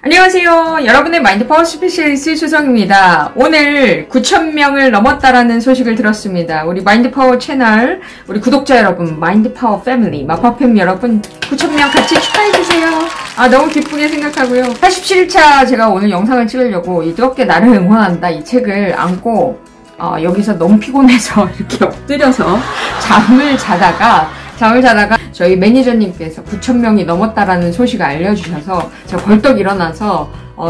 안녕하세요. 여러분의 마인드파워 스페셜리스트 수정입니다. 오늘 9,000명을 넘었다라는 소식을 들었습니다. 우리 마인드파워 채널, 우리 구독자 여러분, 마인드파워 패밀리, 마파팸 여러분 9,000명 같이 축하해주세요. 너무 기쁘게 생각하고요. 87일차 제가 오늘 영상을 찍으려고 이 뜨겁게 나를 응원한다 이 책을 안고 여기서 너무 피곤해서 이렇게 엎드려서 잠을 자다가 저희 매니저님께서 9,000명이 넘었다라는 소식을 알려주셔서 제가 벌떡 일어나서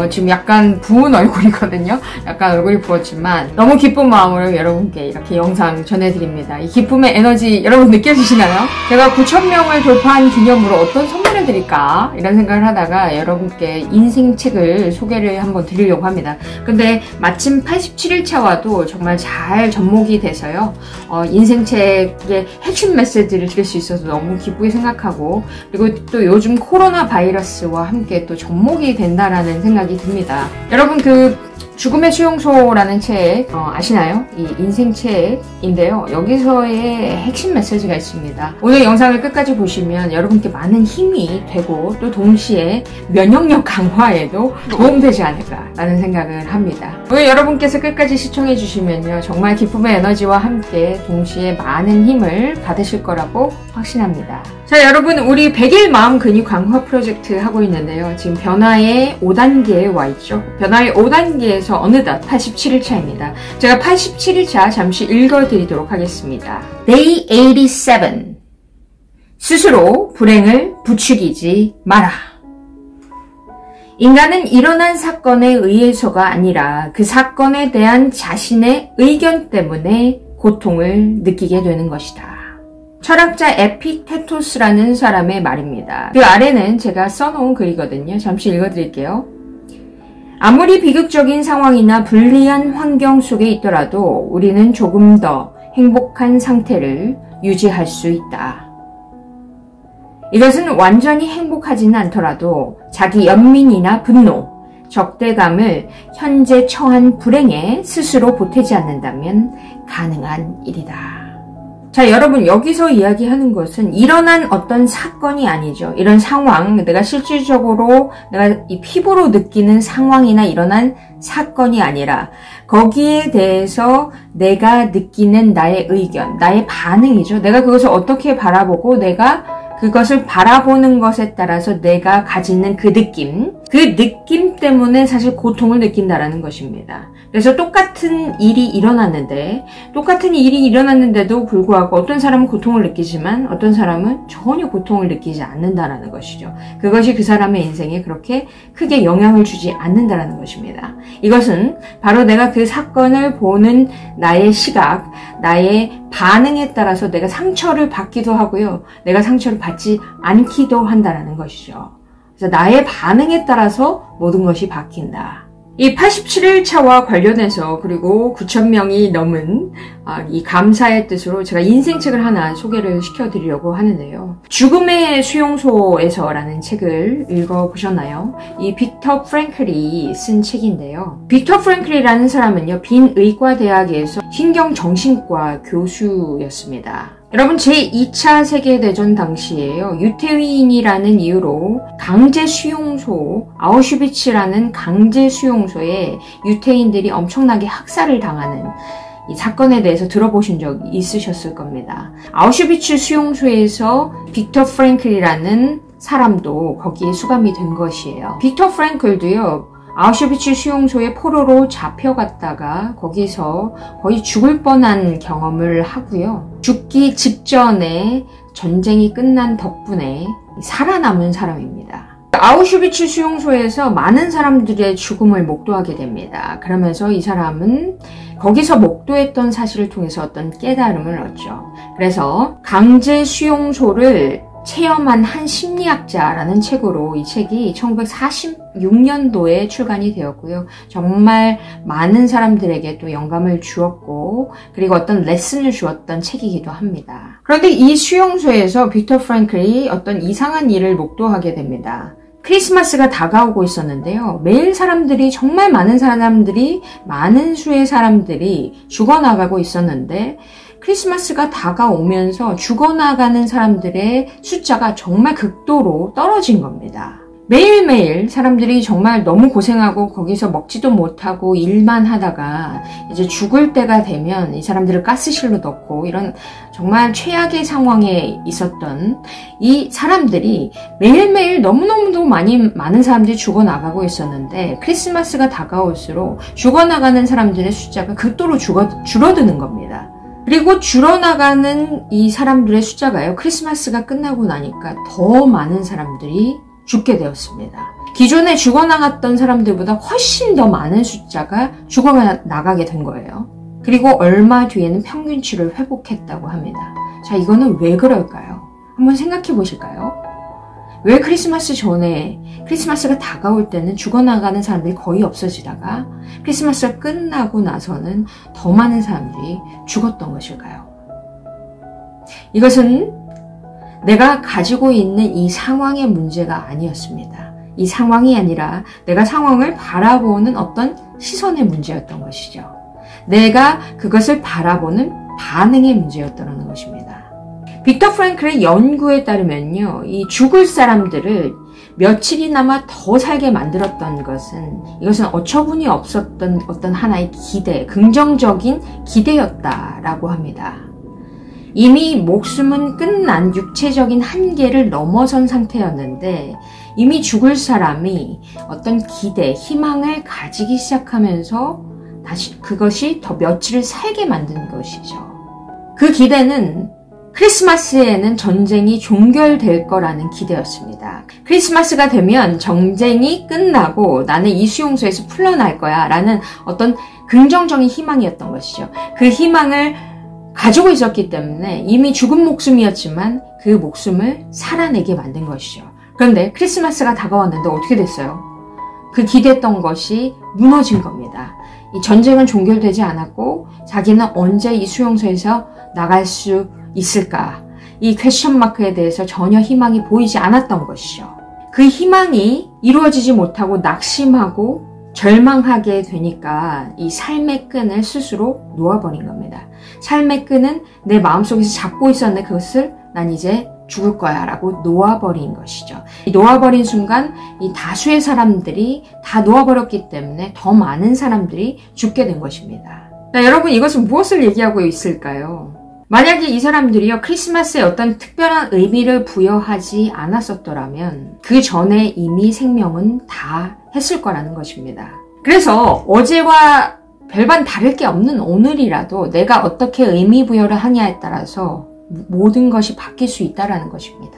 지금 약간 부은 얼굴이거든요. 약간 얼굴이 부었지만 너무 기쁜 마음으로 여러분께 이렇게 영상 전해드립니다. 이 기쁨의 에너지 여러분 느껴지시나요? 제가 9,000명을 돌파한 기념으로 어떤 선물을 드릴까 이런 생각을 하다가 여러분께 인생책을 소개를 한번 드리려고 합니다. 근데 마침 87일차와도 정말 잘 접목이 돼서요. 인생책의 핵심 메시지를 드릴 수 있어서 너무 기쁘게 생각하고, 그리고 또 요즘 코로나 바이러스와 함께 또 접목이 된다라는 생각이 듭니다. 여러분 죽음의 수용소라는 책 아시나요? 이 인생책인데요. 여기서의 핵심 메시지가 있습니다. 오늘 영상을 끝까지 보시면 여러분께 많은 힘이 되고 또 동시에 면역력 강화에도 도움되지 않을까라는 생각을 합니다. 오늘 여러분께서 끝까지 시청해 주시면요. 정말 기쁨의 에너지와 함께 동시에 많은 힘을 받으실 거라고 확신합니다. 자, 여러분, 우리 100일 마음 근육 강화 프로젝트 하고 있는데요. 지금 변화의 5단계에 와 있죠. 변화의 5단계에서 어느덧 87일차입니다. 제가 87일차 잠시 읽어드리도록 하겠습니다. Day 87. 스스로 불행을 부추기지 마라. 인간은 일어난 사건에 의해서가 아니라 그 사건에 대한 자신의 의견 때문에 고통을 느끼게 되는 것이다. 철학자 에픽테토스라는 사람의 말입니다. 그 아래는 제가 써놓은 글이거든요. 잠시 읽어드릴게요. 아무리 비극적인 상황이나 불리한 환경 속에 있더라도 우리는 조금 더 행복한 상태를 유지할 수 있다. 이것은 완전히 행복하지는 않더라도 자기 연민이나 분노, 적대감을 현재 처한 불행에 스스로 보태지 않는다면 가능한 일이다. 자, 여러분, 여기서 이야기하는 것은 일어난 어떤 사건이 아니죠. 이런 상황, 내가 실질적으로 내가 이 피부로 느끼는 상황이나 일어난 사건이 아니라 거기에 대해서 내가 느끼는 나의 의견, 나의 반응이죠. 내가 그것을 어떻게 바라보고 내가 그것을 바라보는 것에 따라서 내가 가지는 그 느낌 때문에 사실 고통을 느낀다라는 것입니다. 그래서 똑같은 일이 일어났는데도 불구하고 어떤 사람은 고통을 느끼지만 어떤 사람은 전혀 고통을 느끼지 않는다라는 것이죠. 그것이 그 사람의 인생에 그렇게 크게 영향을 주지 않는다라는 것입니다. 이것은 바로 내가 그 사건을 보는 나의 시각, 나의 반응에 따라서 내가 상처를 받기도 하고요. 내가 상처를 받지 않기도 한다라는 것이죠. 그래서 나의 반응에 따라서 모든 것이 바뀐다. 이 87일차와 관련해서 그리고 9,000명이 넘은 이 감사의 뜻으로 제가 인생책을 하나 소개를 시켜드리려고 하는데요. 죽음의 수용소에서라는 책을 읽어보셨나요? 이 빅터 프랭클이 쓴 책인데요. 빅터 프랭클이라는 사람은요, 빈 의과대학에서 신경정신과 교수였습니다. 여러분, 제2차 세계대전 당시에요. 유태인이라는 이유로 강제수용소, 아우슈비츠라는 강제수용소에 유태인들이 엄청나게 학살을 당하는 이 사건에 대해서 들어보신 적 있으셨을 겁니다. 아우슈비츠 수용소에서 빅터 프랭클이라는 사람도 거기에 수감이 된 것이에요. 빅터 프랭클도요, 아우슈비츠 수용소에 포로로 잡혀갔다가 거기서 거의 죽을 뻔한 경험을 하고요. 죽기 직전에 전쟁이 끝난 덕분에 살아남은 사람입니다. 아우슈비츠 수용소에서 많은 사람들의 죽음을 목도하게 됩니다. 그러면서 이 사람은 거기서 목도했던 사실을 통해서 어떤 깨달음을 얻죠. 그래서 강제 수용소를 체험한 한 심리학자라는 책으로 이 책이 1946년도에 출간이 되었고요. 정말 많은 사람들에게 또 영감을 주었고, 그리고 어떤 레슨을 주었던 책이기도 합니다. 그런데 이 수용소에서 빅터 프랭클이 어떤 이상한 일을 목도하게 됩니다. 크리스마스가 다가오고 있었는데요. 매일 정말 많은 수의 사람들이 죽어나가고 있었는데, 크리스마스가 다가오면서 죽어나가는 사람들의 숫자가 정말 극도로 떨어진 겁니다. 매일매일 사람들이 정말 너무 고생하고 거기서 먹지도 못하고 일만 하다가 이제 죽을 때가 되면 이 사람들을 가스실로 넣고 이런 정말 최악의 상황에 있었던 이 사람들이 매일매일 너무너무도 많은 사람들이 죽어나가고 있었는데 크리스마스가 다가올수록 죽어나가는 사람들의 숫자가 극도로 줄어드는 겁니다. 그리고 줄어나가는 이 사람들의 숫자가요, 크리스마스가 끝나고 나니까 더 많은 사람들이 죽게 되었습니다. 기존에 죽어나갔던 사람들보다 훨씬 더 많은 숫자가 죽어나가게 된 거예요. 그리고 얼마 뒤에는 평균치를 회복했다고 합니다. 자, 이거는 왜 그럴까요? 한번 생각해 보실까요? 왜 크리스마스 전에, 크리스마스가 다가올 때는 죽어나가는 사람들이 거의 없어지다가 크리스마스가 끝나고 나서는 더 많은 사람들이 죽었던 것일까요? 이것은 내가 가지고 있는 이 상황의 문제가 아니었습니다. 이 상황이 아니라 내가 상황을 바라보는 어떤 시선의 문제였던 것이죠. 내가 그것을 바라보는 반응의 문제였다는 것입니다. 빅터 프랭클의 연구에 따르면요, 이 죽을 사람들을 며칠이나마 더 살게 만들었던 것은, 이것은 어처구니 없었던 어떤 하나의 기대, 긍정적인 기대였다라고 합니다. 이미 목숨은 끝난 육체적인 한계를 넘어선 상태였는데 이미 죽을 사람이 어떤 기대, 희망을 가지기 시작하면서 다시 그것이 더 며칠을 살게 만든 것이죠. 그 기대는 크리스마스에는 전쟁이 종결될 거라는 기대였습니다. 크리스마스가 되면 전쟁이 끝나고 나는 이 수용소에서 풀려날 거야 라는 어떤 긍정적인 희망이었던 것이죠. 그 희망을 가지고 있었기 때문에 이미 죽은 목숨이었지만 그 목숨을 살아내게 만든 것이죠. 그런데 크리스마스가 다가왔는데 어떻게 됐어요? 그 기대했던 것이 무너진 겁니다. 이 전쟁은 종결되지 않았고 자기는 언제 이 수용소에서 나갈 수 있을까? 이 퀘스천 마크에 대해서 전혀 희망이 보이지 않았던 것이죠. 그 희망이 이루어지지 못하고 낙심하고 절망하게 되니까 이 삶의 끈을 스스로 놓아버린 겁니다. 삶의 끈은 내 마음속에서 잡고 있었는데 그것을 난 이제 죽을 거야 라고 놓아버린 것이죠. 놓아버린 순간 이 다수의 사람들이 다 놓아버렸기 때문에 더 많은 사람들이 죽게 된 것입니다. 자, 여러분, 이것은 무엇을 얘기하고 있을까요? 만약에 이 사람들이요, 크리스마스에 어떤 특별한 의미를 부여하지 않았었더라면 그 전에 이미 생명은 다 했을 거라는 것입니다. 그래서 어제와 별반 다를 게 없는 오늘이라도 내가 어떻게 의미 부여를 하냐에 따라서 모든 것이 바뀔 수 있다는 것입니다.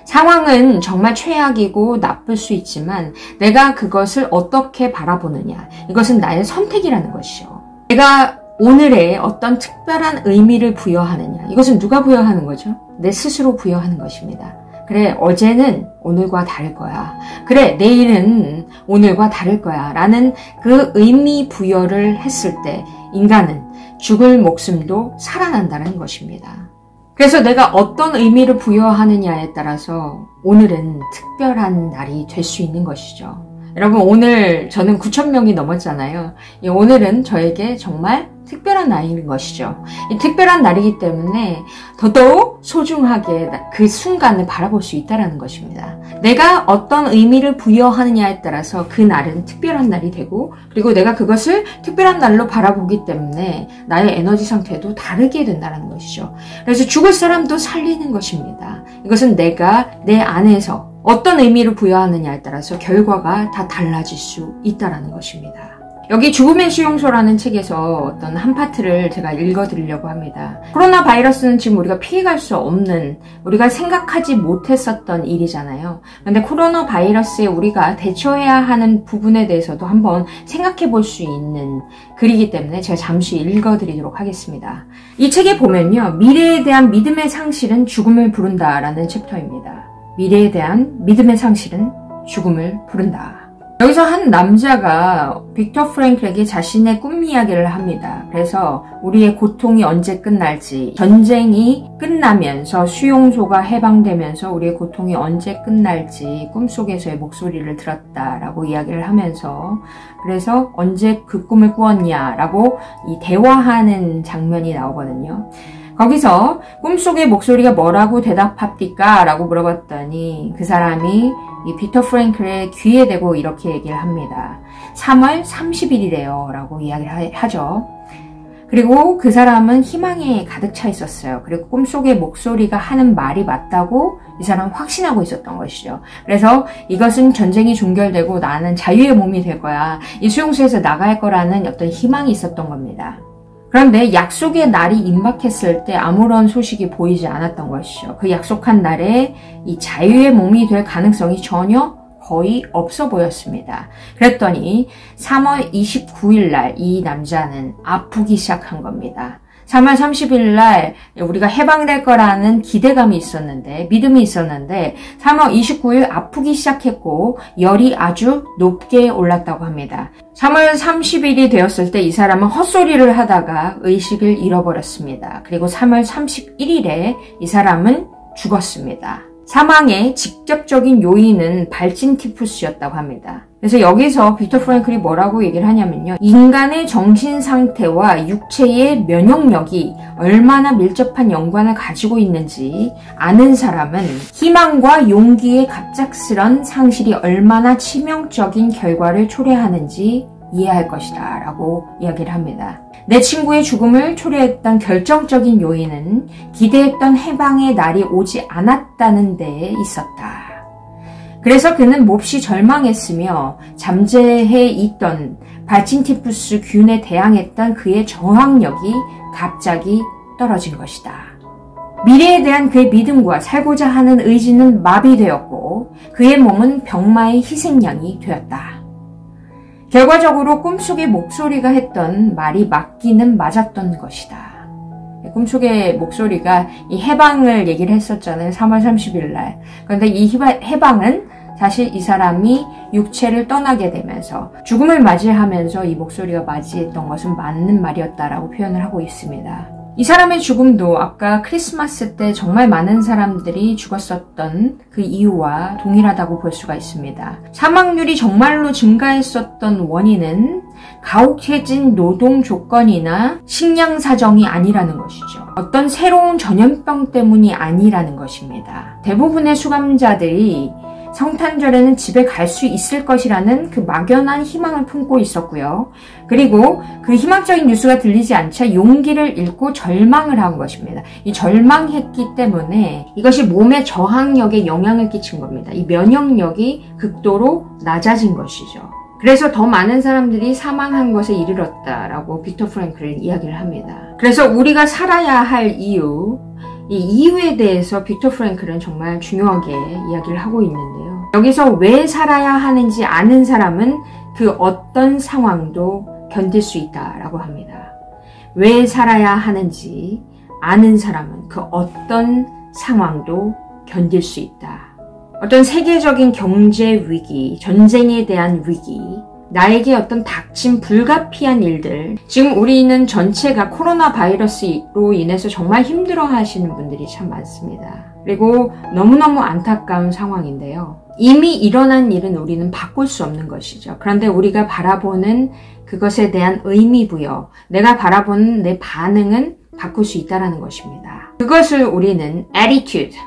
상황은 정말 최악이고 나쁠 수 있지만 내가 그것을 어떻게 바라보느냐, 이것은 나의 선택이라는 것이죠. 내가 오늘에 어떤 특별한 의미를 부여하느냐, 이것은 누가 부여하는 거죠? 내 스스로 부여하는 것입니다. 그래, 어제는 오늘과 다를 거야. 그래, 내일은 오늘과 다를 거야. 라는 그 의미 부여를 했을 때 인간은 죽을 목숨도 살아난다는 것입니다. 그래서 내가 어떤 의미를 부여하느냐에 따라서 오늘은 특별한 날이 될 수 있는 것이죠. 여러분, 오늘 저는 9,000명이 넘었잖아요. 오늘은 저에게 정말 특별한 날인 것이죠. 이 특별한 날이기 때문에 더더욱 소중하게 그 순간을 바라볼 수 있다는 것입니다. 내가 어떤 의미를 부여하느냐에 따라서 그 날은 특별한 날이 되고, 그리고 내가 그것을 특별한 날로 바라보기 때문에 나의 에너지 상태도 다르게 된다는 것이죠. 그래서 죽을 사람도 살리는 것입니다. 이것은 내가 내 안에서 어떤 의미를 부여하느냐에 따라서 결과가 다 달라질 수 있다는 것입니다. 여기 죽음의 수용소라는 책에서 어떤 한 파트를 제가 읽어드리려고 합니다. 코로나 바이러스는 지금 우리가 피해갈 수 없는, 우리가 생각하지 못했었던 일이잖아요. 그런데 코로나 바이러스에 우리가 대처해야 하는 부분에 대해서도 한번 생각해 볼 수 있는 글이기 때문에 제가 잠시 읽어드리도록 하겠습니다. 이 책에 보면요, 미래에 대한 믿음의 상실은 죽음을 부른다라는 챕터입니다. 미래에 대한 믿음의 상실은 죽음을 부른다. 여기서 한 남자가 빅터 프랭클에게 자신의 꿈 이야기를 합니다. 그래서 우리의 고통이 언제 끝날지, 전쟁이 끝나면서 수용소가 해방되면서 우리의 고통이 언제 끝날지 꿈속에서의 목소리를 들었다라고 이야기를 하면서, 그래서 언제 그 꿈을 꾸었냐라고 이 대화하는 장면이 나오거든요. 거기서 꿈속의 목소리가 뭐라고 대답합니까? 라고 물어봤더니 그 사람이 이 피터 프랭클의 귀에 대고 이렇게 얘기를 합니다. 3월 30일이래요 라고 이야기를 하죠. 그리고 그 사람은 희망에 가득 차 있었어요. 그리고 꿈속의 목소리가 하는 말이 맞다고 이 사람은 확신하고 있었던 것이죠. 그래서 이것은 전쟁이 종결되고 나는 자유의 몸이 될 거야. 이 수용소에서 나갈 거라는 어떤 희망이 있었던 겁니다. 그런데 약속의 날이 임박했을 때 아무런 소식이 보이지 않았던 것이죠. 그 약속한 날에 이 자유의 몸이 될 가능성이 전혀 거의 없어 보였습니다. 그랬더니 3월 29일 날 이 남자는 아프기 시작한 겁니다. 3월 30일 날 우리가 해방될 거라는 기대감이 있었는데, 믿음이 있었는데 3월 29일 아프기 시작했고 열이 아주 높게 올랐다고 합니다. 3월 30일이 되었을 때 이 사람은 헛소리를 하다가 의식을 잃어버렸습니다. 그리고 3월 31일에 이 사람은 죽었습니다. 사망의 직접적인 요인은 발진 티푸스였다고 합니다. 그래서 여기서 빅터 프랭클이 뭐라고 얘기를 하냐면요. 인간의 정신 상태와 육체의 면역력이 얼마나 밀접한 연관을 가지고 있는지 아는 사람은 희망과 용기의 갑작스런 상실이 얼마나 치명적인 결과를 초래하는지 이해할 것이다 라고 이야기를 합니다. 내 친구의 죽음을 초래했던 결정적인 요인은 기대했던 해방의 날이 오지 않았다는 데에 있었다. 그래서 그는 몹시 절망했으며 잠재해 있던 발진티푸스 균에 대항했던 그의 저항력이 갑자기 떨어진 것이다. 미래에 대한 그의 믿음과 살고자 하는 의지는 마비되었고 그의 몸은 병마의 희생양이 되었다. 결과적으로 꿈속의 목소리가 했던 말이 맞기는 맞았던 것이다. 꿈속의 목소리가 이 해방을 얘기를 했었잖아요. 3월 30일 날. 그런데 이 해방은 사실 이 사람이 육체를 떠나게 되면서 죽음을 맞이하면서 이 목소리가 맞이했던 것은 맞는 말이었다라고 표현을 하고 있습니다. 이 사람의 죽음도 아까 크리스마스 때 정말 많은 사람들이 죽었었던 그 이유와 동일하다고 볼 수가 있습니다. 사망률이 정말로 증가했었던 원인은 가혹해진 노동 조건이나 식량 사정이 아니라는 것이죠. 어떤 새로운 전염병 때문이 아니라는 것입니다. 대부분의 수감자들이 성탄절에는 집에 갈 수 있을 것이라는 그 막연한 희망을 품고 있었고요. 그리고 그 희망적인 뉴스가 들리지 않자 용기를 잃고 절망을 한 것입니다. 이 절망했기 때문에 이것이 몸의 저항력에 영향을 끼친 겁니다. 이 면역력이 극도로 낮아진 것이죠. 그래서 더 많은 사람들이 사망한 것에 이르렀다라고 빅터 프랭클은 이야기를 합니다. 그래서 우리가 살아야 할 이유, 이 이유에 대해서 빅터 프랭클은 정말 중요하게 이야기를 하고 있는데요. 여기서 왜 살아야 하는지 아는 사람은 그 어떤 상황도 견딜 수 있다라고 합니다. 왜 살아야 하는지 아는 사람은 그 어떤 상황도 견딜 수 있다. 어떤 세계적인 경제 위기, 전쟁에 대한 위기, 나에게 어떤 닥친 불가피한 일들, 지금 우리는 전체가 코로나 바이러스로 인해서 정말 힘들어 하시는 분들이 참 많습니다. 그리고 너무너무 안타까운 상황인데요. 이미 일어난 일은 우리는 바꿀 수 없는 것이죠. 그런데 우리가 바라보는 그것에 대한 의미부여, 내가 바라보는 내 반응은 바꿀 수 있다는 것입니다. 그것을 우리는 attitude,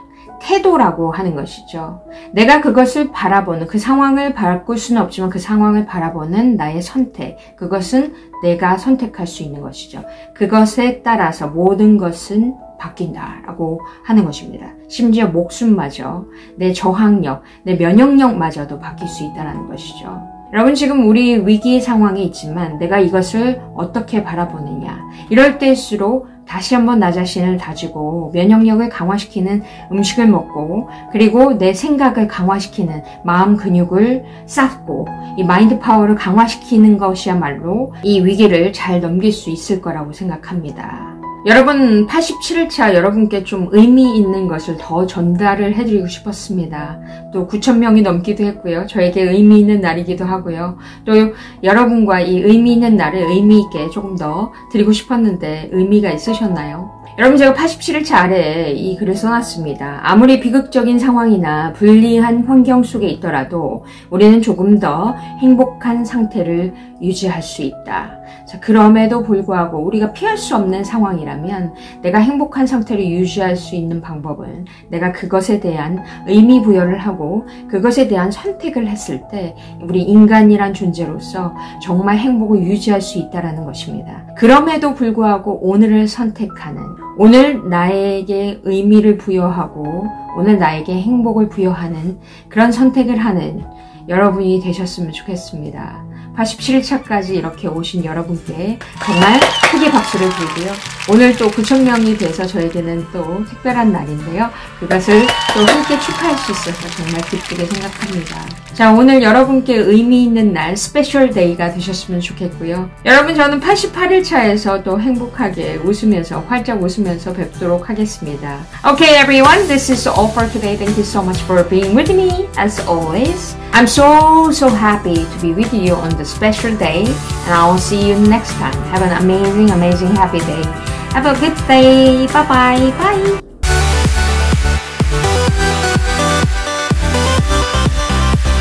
태도라고 하는 것이죠. 내가 그것을 바라보는, 그 상황을 바꿀 수는 없지만 그 상황을 바라보는 나의 선택, 그것은 내가 선택할 수 있는 것이죠. 그것에 따라서 모든 것은 바뀐다라고 하는 것입니다. 심지어 목숨마저, 내 저항력, 내 면역력마저도 바뀔 수 있다는 것이죠. 여러분, 지금 우리 위기 상황에 있지만 내가 이것을 어떻게 바라보느냐, 이럴 때일수록 다시 한번 나 자신을 다지고 면역력을 강화시키는 음식을 먹고, 그리고 내 생각을 강화시키는 마음 근육을 쌓고 이 마인드 파워를 강화시키는 것이야말로 이 위기를 잘 넘길 수 있을 거라고 생각합니다. 여러분, 87일차 여러분께 좀 의미 있는 것을 더 전달을 해드리고 싶었습니다. 또 9,000명이 넘기도 했고요. 저에게 의미 있는 날이기도 하고요. 또 여러분과 이 의미 있는 날을 의미 있게 조금 더 드리고 싶었는데 의미가 있으셨나요? 여러분, 제가 87일차 아래에 이 글을 써놨습니다. 아무리 비극적인 상황이나 불리한 환경 속에 있더라도 우리는 조금 더 행복한 상태를 유지할 수 있다. 자, 그럼에도 불구하고 우리가 피할 수 없는 상황이라 하려면 내가 행복한 상태를 유지할 수 있는 방법은 내가 그것에 대한 의미 부여를 하고 그것에 대한 선택을 했을 때 우리 인간이란 존재로서 정말 행복을 유지할 수 있다는 것입니다. 그럼에도 불구하고 오늘을 선택하는, 오늘 나에게 의미를 부여하고 오늘 나에게 행복을 부여하는 그런 선택을 하는 여러분이 되셨으면 좋겠습니다. 87차까지 이렇게 오신 여러분께 정말 크게 박수를 드리고요. 오늘 또 9,000명이 돼서 저에게는 또 특별한 날인데요. 그것을 또 함께 축하할 수 있어서 정말 기쁘게 생각합니다. 자, 오늘 여러분께 의미 있는 날, 스페셜 데이가 되셨으면 좋겠고요. 여러분, 저는 88일차에서 또 행복하게 웃으면서, 활짝 웃으면서 뵙도록 하겠습니다. Okay, everyone, this is all for today. Thank you so much for being with me, as always. I'm so happy to be with you on the special day, and I will see you next time. Have an amazing happy day. Have a good day. Bye.